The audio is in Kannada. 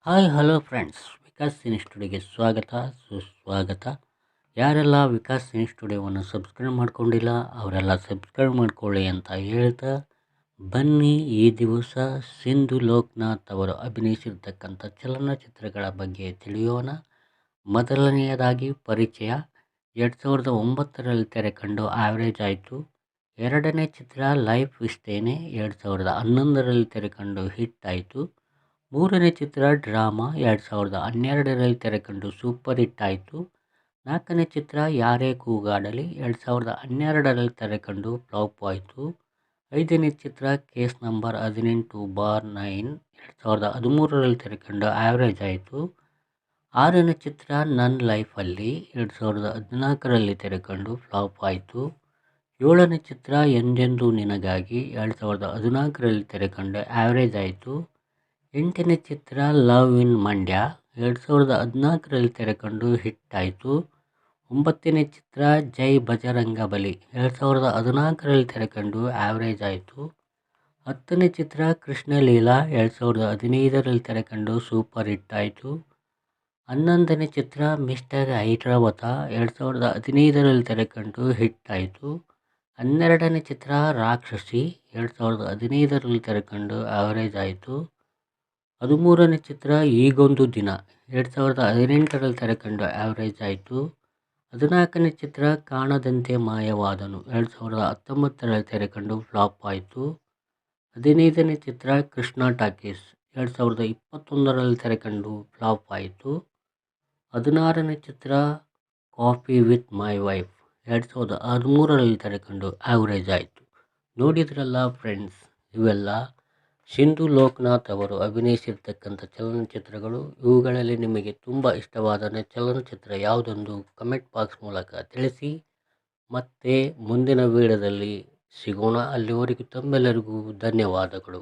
Hi hello friends, Vikas cine ಸ್ಟುಡಿಯೋಗೆ ಸ್ವಾಗತ ಸುಸ್ವಾಗತ. ಯಾರೆಲ್ಲ ವಿಕಾಸ್ ಸಿನಿ ಸ್ಟುಡಿಯೋವನ್ನು ಸಬ್ಸ್ಕ್ರೈಬ್ ಮಾಡ್ಕೊಂಡಿಲ್ಲ ಅವರೆಲ್ಲ ಸಬ್ಸ್ಕ್ರೈಬ್ ಮಾಡ್ಕೊಳ್ಳಿ ಅಂತ ಹೇಳ್ತಾ, ಬನ್ನಿ ಈ ದಿವಸ ಸಿಂಧು ಲೋಕನಾಥ್ ಅವರು ಅಭಿನಯಿಸಿರ್ತಕ್ಕಂಥ ಚಲನಚಿತ್ರಗಳ ಬಗ್ಗೆ ತಿಳಿಯೋಣ. ಮೊದಲನೆಯದಾಗಿ ಪರಿಚಯ 2009ರಲ್ಲಿ ತೆರೆ ಕಂಡು ಆವ್ರೇಜ್ ಆಯಿತು. ಎರಡನೇ ಚಿತ್ರ ಲೈಫ್ ಇಷ್ಟೇನೆ 2011ರಲ್ಲಿ ತೆರೆ ಕಂಡು ಹಿಟ್ ಆಯಿತು. ಮೂರನೇ ಚಿತ್ರ ಡ್ರಾಮಾ 2012ರಲ್ಲಿ ತೆರೆಕಂಡು ಸೂಪರ್ ಹಿಟ್ ಆಯಿತು. ನಾಲ್ಕನೇ ಚಿತ್ರ ಯಾರೇ ಕೂಗಾಡಲಿ 2012ರಲ್ಲಿ ತೆರೆಕಂಡು ಫ್ಲಾಪ್ ಆಯಿತು. ಐದನೇ ಚಿತ್ರ ಕೇಸ್ ನಂಬರ್ 18/9 2013ರಲ್ಲಿ ತೆರೆಕಂಡು ಆವ್ರೇಜ್ ಆಯಿತು. ಆರನೇ ಚಿತ್ರ ನನ್ನ ಲೈಫಲ್ಲಿ 2014ರಲ್ಲಿ ತೆರೆಕಂಡು ಫ್ಲಾಪ್ ಆಯಿತು. ಏಳನೇ ಚಿತ್ರ ಎಂದೆಂದೂ ನಿನಗಾಗಿ 2014ರಲ್ಲಿ ತೆರೆಕಂಡು ಆವ್ರೇಜ್ ಆಯಿತು. ಎಂಟನೇ ಚಿತ್ರ ಲವ್ ಇನ್ ಮಂಡ್ಯ 2014ರಲ್ಲಿ ತೆರೆಕಂಡು ಹಿಟ್ ಆಯಿತು. ಒಂಬತ್ತನೇ ಚಿತ್ರ ಜೈ ಬಜರಂಗಬಲಿ 2014ರಲ್ಲಿ ತೆರೆಕಂಡು ಆವ್ರೇಜ್ ಆಯಿತು. ಹತ್ತನೇ ಚಿತ್ರ ಕೃಷ್ಣಲೀಲಾ 2015ರಲ್ಲಿ ತೆರೆಕಂಡು ಸೂಪರ್ ಹಿಟ್ ಆಯಿತು. ಹನ್ನೊಂದನೇ ಚಿತ್ರ ಮಿಸ್ಟರ್ ಐರಾವತ 2015ರಲ್ಲಿ ತೆರೆಕಂಡು ಹಿಟ್ ಆಯಿತು. ಹನ್ನೆರಡನೇ ಚಿತ್ರ ರಾಕ್ಷಸಿ 2015ರಲ್ಲಿ ತೆರೆಕಂಡು ಆವ್ರೇಜ್ ಆಯಿತು. 13ನೇ ಚಿತ್ರ ಈಗೊಂದು ದಿನ 2018ರಲ್ಲಿ ತೆರೆಕಂಡು ಆವ್ರೇಜ್ ಆಯಿತು. 14ನೇ ಚಿತ್ರ ಕಾಣದಂತೆ ಮಾಯವಾದನು 2019ರಲ್ಲಿ ತೆರೆಕಂಡು ಫ್ಲಾಪ್ ಆಯಿತು. 15ನೇ ಚಿತ್ರ ಕೃಷ್ಣ ಟಾಕೀಸ್ 2021ರಲ್ಲಿ ತೆರೆಕಂಡು ಫ್ಲಾಪ್ ಆಯಿತು. 16ನೇ ಚಿತ್ರ ಕಾಫಿ ವಿತ್ ಮೈ ವೈಫ್ 2013ರಲ್ಲಿ ತೆರೆಕಂಡು ಆವ್ರೇಜ್ ಆಯಿತು. ನೋಡಿದ್ರಲ್ಲ ಫ್ರೆಂಡ್ಸ್, ಇವೆಲ್ಲ ಸಿಂಧು ಲೋಕನಾಥ್ ಅವರು ಅಭಿನಯಿಸಿರ್ತಕ್ಕಂಥ ಚಲನಚಿತ್ರಗಳು. ಇವುಗಳಲ್ಲಿ ನಿಮಗೆ ತುಂಬ ಇಷ್ಟವಾದ ಚಲನಚಿತ್ರ ಯಾವುದೊಂದು ಕಮೆಂಟ್ ಬಾಕ್ಸ್ ಮೂಲಕ ತಿಳಿಸಿ. ಮತ್ತೆ ಮುಂದಿನ ವಿಡಿಯೋದಲ್ಲಿ ಸಿಗೋಣ. ಅಲ್ಲಿವರೆಗೂ ತಮ್ಮೆಲ್ಲರಿಗೂ ಧನ್ಯವಾದಗಳು.